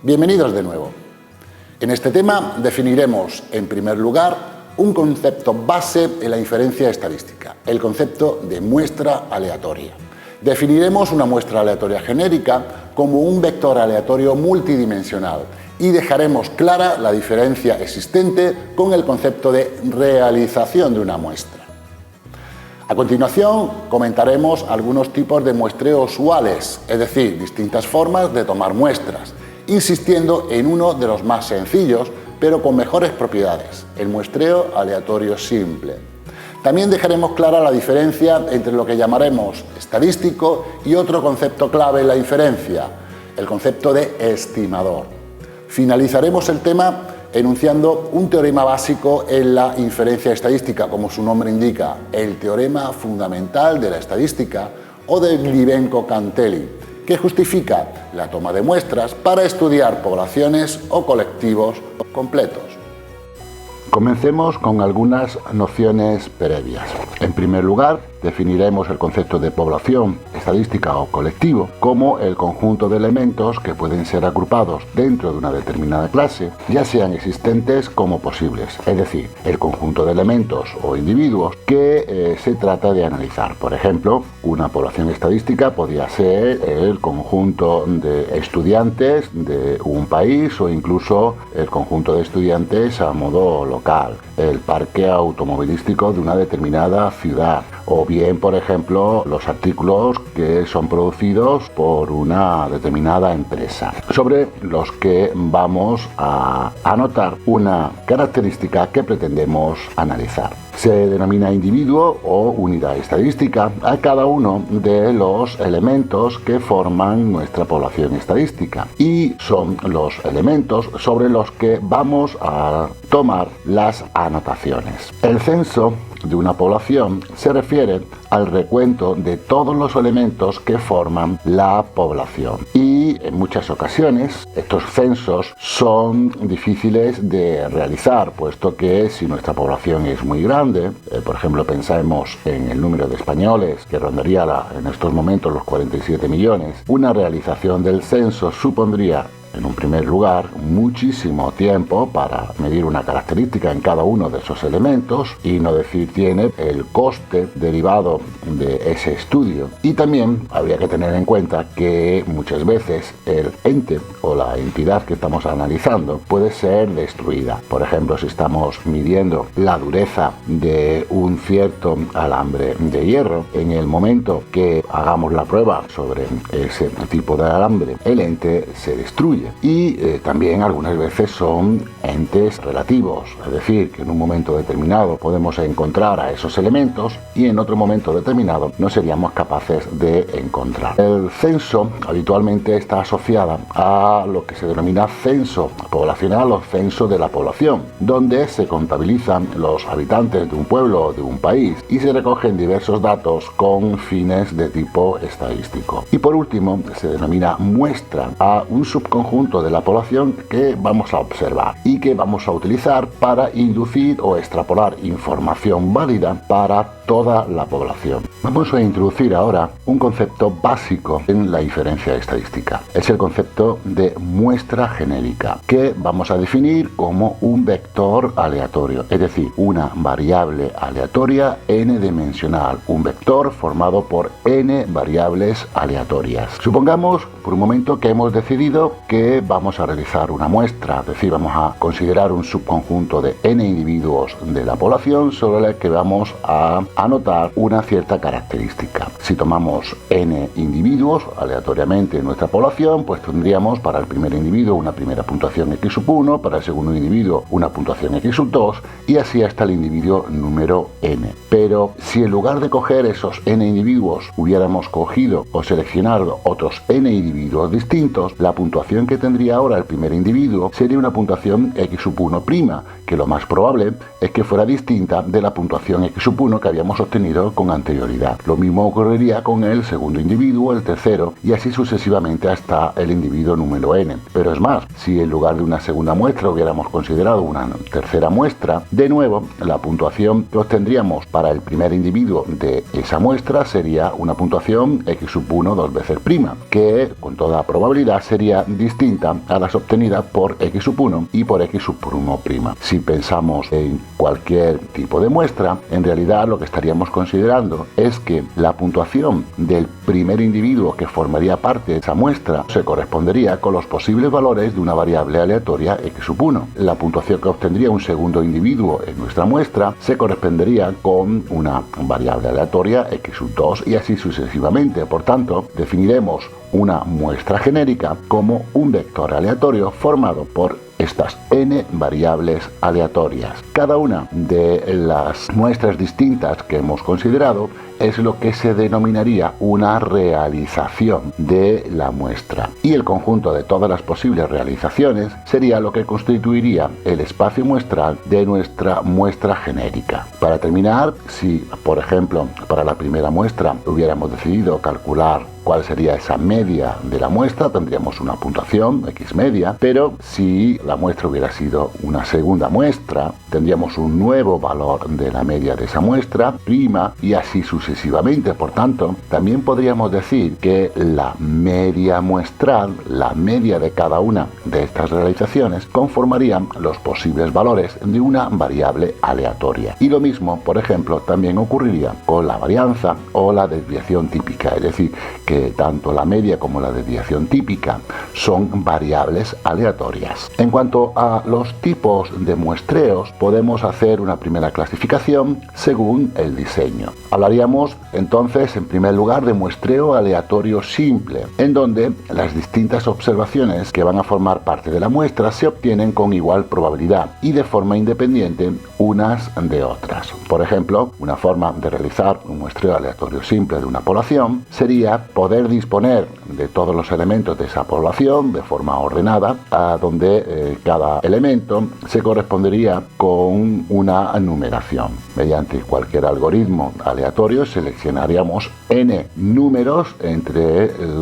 Bienvenidos de nuevo. En este tema definiremos, en primer lugar, un concepto base en la inferencia estadística, el concepto de muestra aleatoria. Definiremos una muestra aleatoria genérica como un vector aleatorio multidimensional y dejaremos clara la diferencia existente con el concepto de realización de una muestra. A continuación, comentaremos algunos tipos de muestreo usuales, es decir, distintas formas de tomar muestras, insistiendo en uno de los más sencillos, pero con mejores propiedades, el muestreo aleatorio simple. También dejaremos clara la diferencia entre lo que llamaremos estadístico y otro concepto clave en la inferencia, el concepto de estimador. Finalizaremos el tema enunciando un teorema básico en la inferencia estadística, como su nombre indica, el teorema fundamental de la estadística o de Glibenko-Cantelli, que justifica la toma de muestras para estudiar poblaciones o colectivos completos. Comencemos con algunas nociones previas. En primer lugar, definiremos el concepto de población, estadística o colectivo como el conjunto de elementos que pueden ser agrupados dentro de una determinada clase, ya sean existentes como posibles, es decir, el conjunto de elementos o individuos que se trata de analizar. Por ejemplo, una población estadística podría ser el conjunto de estudiantes de un país o incluso el conjunto de estudiantes a modo local, el parque automovilístico de una determinada ciudad, o bien, por ejemplo, los artículos que son producidos por una determinada empresa, sobre los que vamos a anotar una característica que pretendemos analizar. Se denomina individuo o unidad estadística a cada uno de los elementos que forman nuestra población estadística y son los elementos sobre los que vamos a tomar las anotaciones. El censo de una población se refiere al recuento de todos los elementos que forman la población y en muchas ocasiones estos censos son difíciles de realizar, puesto que si nuestra población es muy grande, por ejemplo pensemos en el número de españoles que rondaría en estos momentos los 47 millones, una realización del censo supondría en un primer lugar muchísimo tiempo para medir una característica en cada uno de esos elementos y no decir tiene el coste derivado de ese estudio. Y también habría que tener en cuenta que muchas veces el ente o la entidad que estamos analizando puede ser destruida. Por ejemplo, si estamos midiendo la dureza de un cierto alambre de hierro, en el momento que hagamos la prueba sobre ese tipo de alambre, el ente se destruye. Y también algunas veces son entes relativos, es decir, que en un momento determinado podemos encontrar a esos elementos y en otro momento determinado no seríamos capaces de encontrar. El censo habitualmente está asociado a lo que se denomina censo poblacional o censo de la población, donde se contabilizan los habitantes de un pueblo o de un país y se recogen diversos datos con fines de tipo estadístico. Y por último, se denomina muestra a un subconjunto de la población que vamos a observar y que vamos a utilizar para inducir o extrapolar información válida para toda la población. Vamos a introducir ahora un concepto básico en la inferencia estadística. Es el concepto de muestra genérica, que vamos a definir como un vector aleatorio, es decir, una variable aleatoria n-dimensional, un vector formado por n variables aleatorias. Supongamos por un momento que hemos decidido que vamos a realizar una muestra, es decir, vamos a considerar un subconjunto de n individuos de la población sobre el que vamos a anotar una cierta característica. Si tomamos n individuos aleatoriamente en nuestra población, pues tendríamos para el primer individuo una primera puntuación x sub 1, para el segundo individuo una puntuación x sub 2 y así hasta el individuo número n. Pero si en lugar de coger esos n individuos hubiéramos cogido o seleccionado otros n individuos distintos, la puntuación que tendría ahora el primer individuo sería una puntuación x sub 1', que lo más probable es que fuera distinta de la puntuación x sub 1 que habíamos habíamos obtenido con anterioridad. Lo mismo ocurriría con el segundo individuo, el tercero, y así sucesivamente hasta el individuo número n. Pero es más, si en lugar de una segunda muestra hubiéramos considerado una tercera muestra, de nuevo, la puntuación que obtendríamos para el primer individuo de esa muestra sería una puntuación x sub 1 2 veces prima, que con toda probabilidad sería distinta a las obtenidas por x sub 1 y por x sub 1 prima. Si pensamos en cualquier tipo de muestra, en realidad lo que estaríamos considerando es que la puntuación del primer individuo que formaría parte de esa muestra se correspondería con los posibles valores de una variable aleatoria x sub 1. La puntuación que obtendría un segundo individuo en nuestra muestra se correspondería con una variable aleatoria x sub 2 y así sucesivamente. Por tanto, definiremos una muestra genérica como un vector aleatorio formado por estas n variables aleatorias. Cada una de las muestras distintas que hemos considerado es lo que se denominaría una realización de la muestra. Y el conjunto de todas las posibles realizaciones sería lo que constituiría el espacio muestral de nuestra muestra genérica. Para terminar, si, por ejemplo, para la primera muestra hubiéramos decidido calcular cuál sería esa media de la muestra, tendríamos una puntuación x media, pero si la muestra hubiera sido una segunda muestra, tendríamos un nuevo valor de la media de esa muestra, prima, y así sucesivamente. Por tanto, también podríamos decir que la media muestral, la media de cada una de estas realizaciones, conformarían los posibles valores de una variable aleatoria. Y lo mismo, por ejemplo, también ocurriría con la varianza o la desviación típica, es decir, que tanto la media como la desviación típica son variables aleatorias. En cuanto a los tipos de muestreos, podemos hacer una primera clasificación según el diseño. Hablaríamos entonces en primer lugar de muestreo aleatorio simple, en donde las distintas observaciones que van a formar parte de la muestra se obtienen con igual probabilidad y de forma independiente unas de otras. Por ejemplo, una forma de realizar un muestreo aleatorio simple de una población sería poder disponer de todos los elementos de esa población de forma ordenada, a donde cada elemento se correspondería con una numeración. Mediante cualquier algoritmo aleatorio seleccionaríamos n números entre el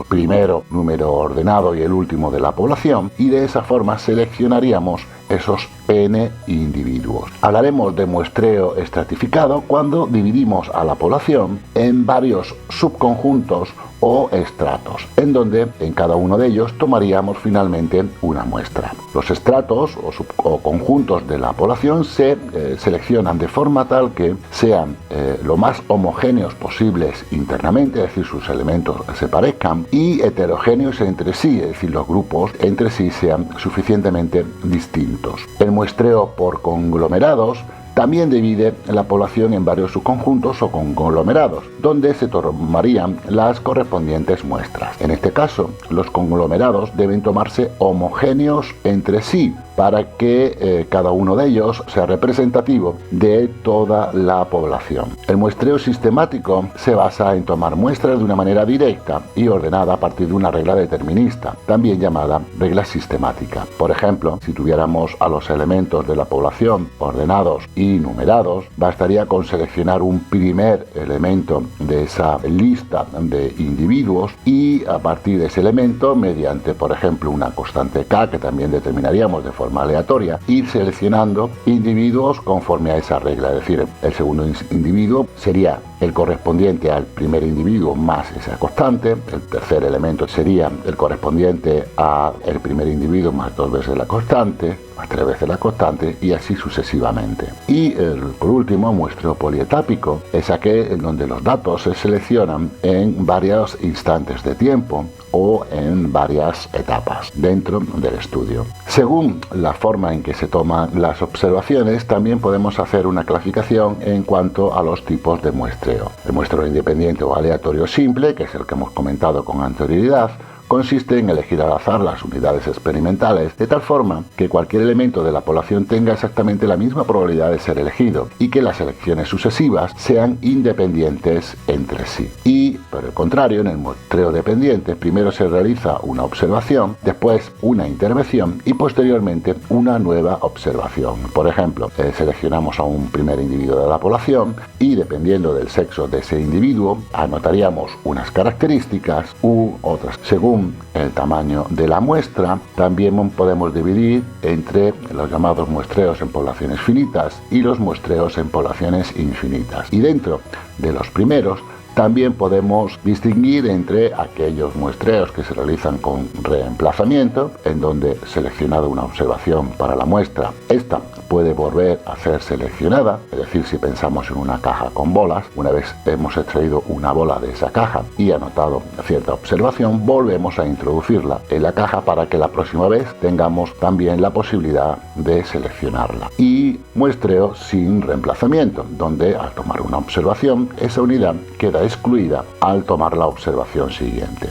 primero número ordenado y el último de la población, y de esa forma seleccionaríamos esos n individuos. Hablaremos de muestreo estratificado cuando dividimos a la población en varios subconjuntos o estratos, en donde en cada uno de ellos tomaríamos finalmente una muestra. Los estratos o conjuntos de la población se seleccionan de forma tal que sean lo más homogéneos posibles internamente, es decir, sus elementos se parezcan, y heterogéneos entre sí, es decir, los grupos entre sí sean suficientemente distintos. El muestreo por conglomerados también divide la población en varios subconjuntos o conglomerados, donde se tomarían las correspondientes muestras. En este caso, los conglomerados deben tomarse homogéneos entre sí para que cada uno de ellos sea representativo de toda la población. El muestreo sistemático se basa en tomar muestras de una manera directa y ordenada a partir de una regla determinista, también llamada regla sistemática. Por ejemplo, si tuviéramos a los elementos de la población ordenados y numerados, bastaría con seleccionar un primer elemento de esa lista de individuos y a partir de ese elemento, mediante por ejemplo una constante k que también determinaríamos de forma aleatoria, ir seleccionando individuos conforme a esa regla. Es decir, el segundo individuo sería el correspondiente al primer individuo más esa constante, el tercer elemento sería el correspondiente al primer individuo más 2 veces la constante, más 3 veces la constante, y así sucesivamente. Y por último, muestreo polietápico es aquel en donde los datos se seleccionan en varios instantes de tiempo o en varias etapas dentro del estudio. Según la forma en que se toman las observaciones, también podemos hacer una clasificación en cuanto a los tipos de muestreo. El muestreo independiente o aleatorio simple, que es el que hemos comentado con anterioridad, consiste en elegir al azar las unidades experimentales de tal forma que cualquier elemento de la población tenga exactamente la misma probabilidad de ser elegido y que las elecciones sucesivas sean independientes entre sí. Y, por el contrario, en el muestreo dependiente, primero se realiza una observación, después una intervención y posteriormente una nueva observación. Por ejemplo, seleccionamos a un primer individuo de la población y, dependiendo del sexo de ese individuo, anotaríamos unas características u otras. Según el tamaño de la muestra, también podemos dividir entre los llamados muestreos en poblaciones finitas y los muestreos en poblaciones infinitas. Y dentro de los primeros, también podemos distinguir entre aquellos muestreos que se realizan con reemplazamiento, en donde seleccionada una observación para la muestra, esta puede volver a ser seleccionada, es decir, si pensamos en una caja con bolas, una vez hemos extraído una bola de esa caja y anotado cierta observación, volvemos a introducirla en la caja para que la próxima vez tengamos también la posibilidad de seleccionarla. Y muestreo sin reemplazamiento, donde al tomar una observación, esa unidad queda excluida al tomar la observación siguiente.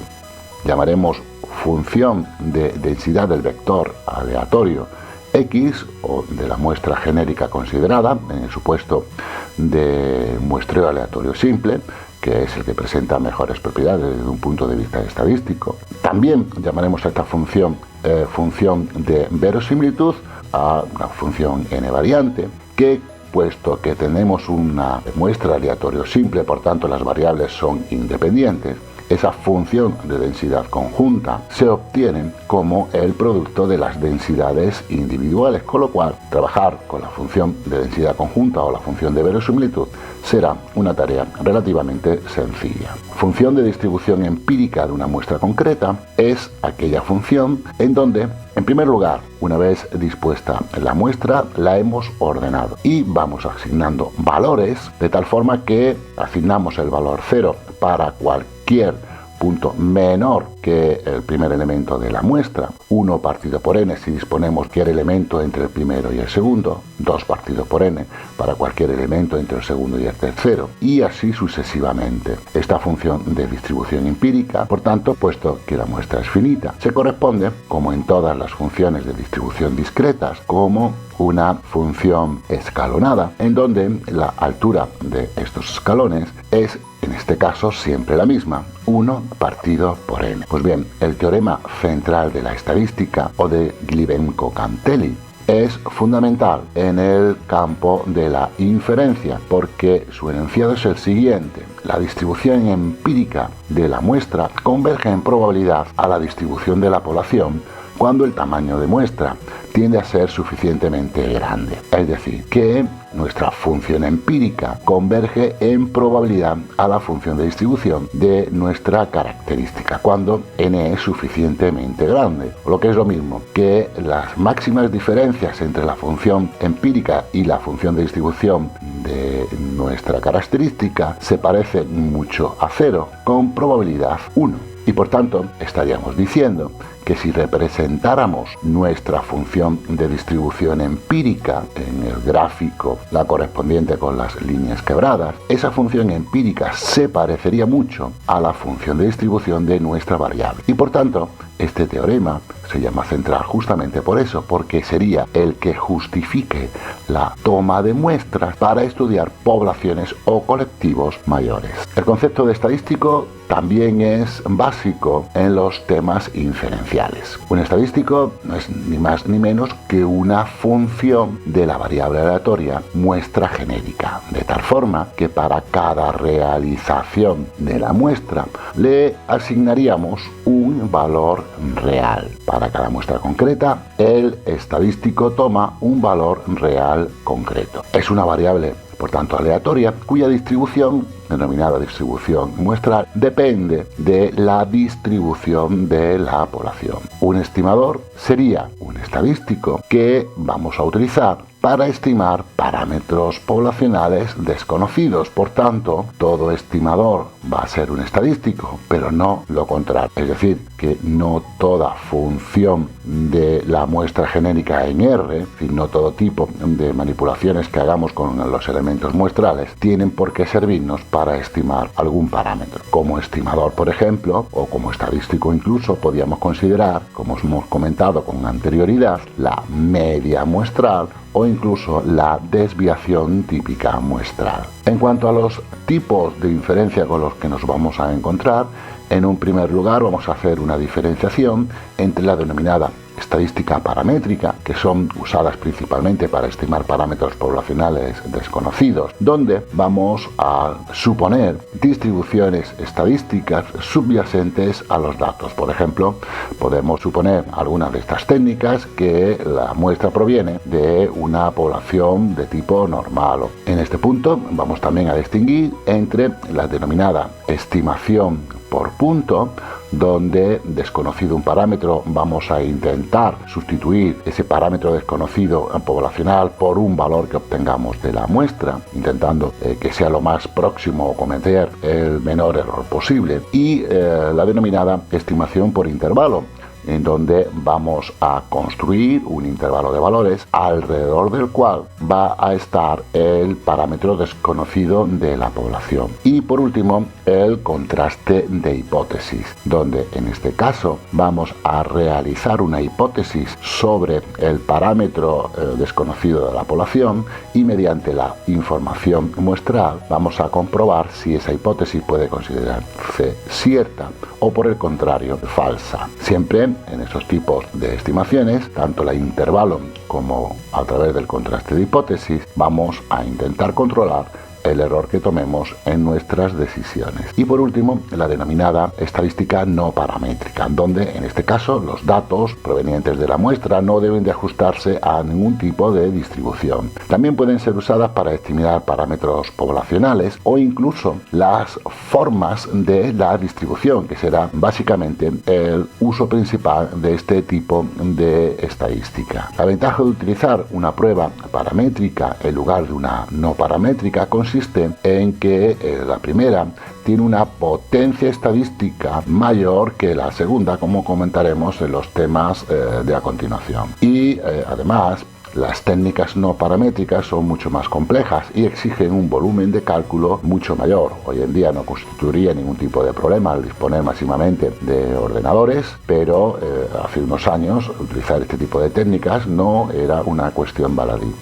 Llamaremos función de densidad del vector aleatorio X o de la muestra genérica considerada, en el supuesto de muestreo aleatorio simple, que es el que presenta mejores propiedades desde un punto de vista estadístico. También llamaremos a esta función función de verosimilitud, a una función n variante, que puesto que tenemos una muestra aleatorio simple, por tanto las variables son independientes, esa función de densidad conjunta se obtiene como el producto de las densidades individuales, con lo cual trabajar con la función de densidad conjunta o la función de verosimilitud será una tarea relativamente sencilla. Función de distribución empírica de una muestra concreta es aquella función en donde, en primer lugar, una vez dispuesta la muestra, la hemos ordenado y vamos asignando valores de tal forma que asignamos el valor 0 para cualquier punto menor que el primer elemento de la muestra, 1 partido por n si disponemos cualquier elemento entre el primero y el segundo, 2 partido por n para cualquier elemento entre el segundo y el tercero, y así sucesivamente. Esta función de distribución empírica, por tanto, puesto que la muestra es finita, se corresponde, como en todas las funciones de distribución discretas, como una función escalonada, en donde la altura de estos escalones es, en este caso, siempre la misma, 1 partido por n. Pues bien, el teorema central de la estadística o de Glibenko-Cantelli es fundamental en el campo de la inferencia, porque su enunciado es el siguiente: la distribución empírica de la muestra converge en probabilidad a la distribución de la población cuando el tamaño de muestra tiende a ser suficientemente grande. Es decir, que nuestra función empírica converge en probabilidad a la función de distribución de nuestra característica cuando n es suficientemente grande. Lo que es lo mismo que las máximas diferencias entre la función empírica y la función de distribución de nuestra característica se parecen mucho a 0 con probabilidad 1. Y por tanto, estaríamos diciendo que si representáramos nuestra función de distribución empírica en el gráfico, la correspondiente con las líneas quebradas, esa función empírica se parecería mucho a la función de distribución de nuestra variable. Y por tanto, este teorema se llama central justamente por eso, porque sería el que justifique la toma de muestras para estudiar poblaciones o colectivos mayores. El concepto de estadístico también es básico en los temas inferenciales. Un estadístico no es ni más ni menos que una función de la variable aleatoria muestra genérica, de tal forma que para cada realización de la muestra le asignaríamos un valor real. Para cada muestra concreta, el estadístico toma un valor real concreto. Es una variable, por tanto, aleatoria, cuya distribución, denominada distribución muestral, depende de la distribución de la población. Un estimador sería un estadístico que vamos a utilizar para estimar parámetros poblacionales desconocidos. Por tanto, todo estimador va a ser un estadístico, pero no lo contrario. Es decir, que no toda función de la muestra genérica en R, y no todo tipo de manipulaciones que hagamos con los elementos muestrales, tienen por qué servirnos para para estimar algún parámetro. Como estimador, por ejemplo, o como estadístico incluso, podríamos considerar, como hemos comentado con anterioridad, la media muestral o incluso la desviación típica muestral. En cuanto a los tipos de inferencia con los que nos vamos a encontrar, en un primer lugar vamos a hacer una diferenciación entre la denominada estadística paramétrica, que son usadas principalmente para estimar parámetros poblacionales desconocidos, donde vamos a suponer distribuciones estadísticas subyacentes a los datos. Por ejemplo, podemos suponer algunas de estas técnicas que la muestra proviene de una población de tipo normal. En este punto vamos también a distinguir entre la denominada estimación por punto, donde, desconocido un parámetro, vamos a intentar sustituir ese parámetro desconocido poblacional por un valor que obtengamos de la muestra, intentando que sea lo más próximo o cometer el menor error posible, y la denominada estimación por intervalo, en donde vamos a construir un intervalo de valores alrededor del cual va a estar el parámetro desconocido de la población. Y por último, el contraste de hipótesis, donde en este caso vamos a realizar una hipótesis sobre el parámetro desconocido de la población, y mediante la información muestral vamos a comprobar si esa hipótesis puede considerarse cierta o, por el contrario, falsa. Siempre en esos tipos de estimaciones, tanto la intervalo como a través del contraste de hipótesis, vamos a intentar controlar el error que tomemos en nuestras decisiones. Y por último, la denominada estadística no paramétrica, donde en este caso los datos provenientes de la muestra no deben de ajustarse a ningún tipo de distribución. También pueden ser usadas para estimar parámetros poblacionales o incluso las formas de la distribución, que será básicamente el uso principal de este tipo de estadística. La ventaja de utilizar una prueba paramétrica en lugar de una no paramétrica consiste en que la primera tiene una potencia estadística mayor que la segunda, como comentaremos en los temas de a continuación. Y además, las técnicas no paramétricas son mucho más complejas y exigen un volumen de cálculo mucho mayor. Hoy en día no constituiría ningún tipo de problema al disponer máximamente de ordenadores, pero hace unos años utilizar este tipo de técnicas no era una cuestión baladí.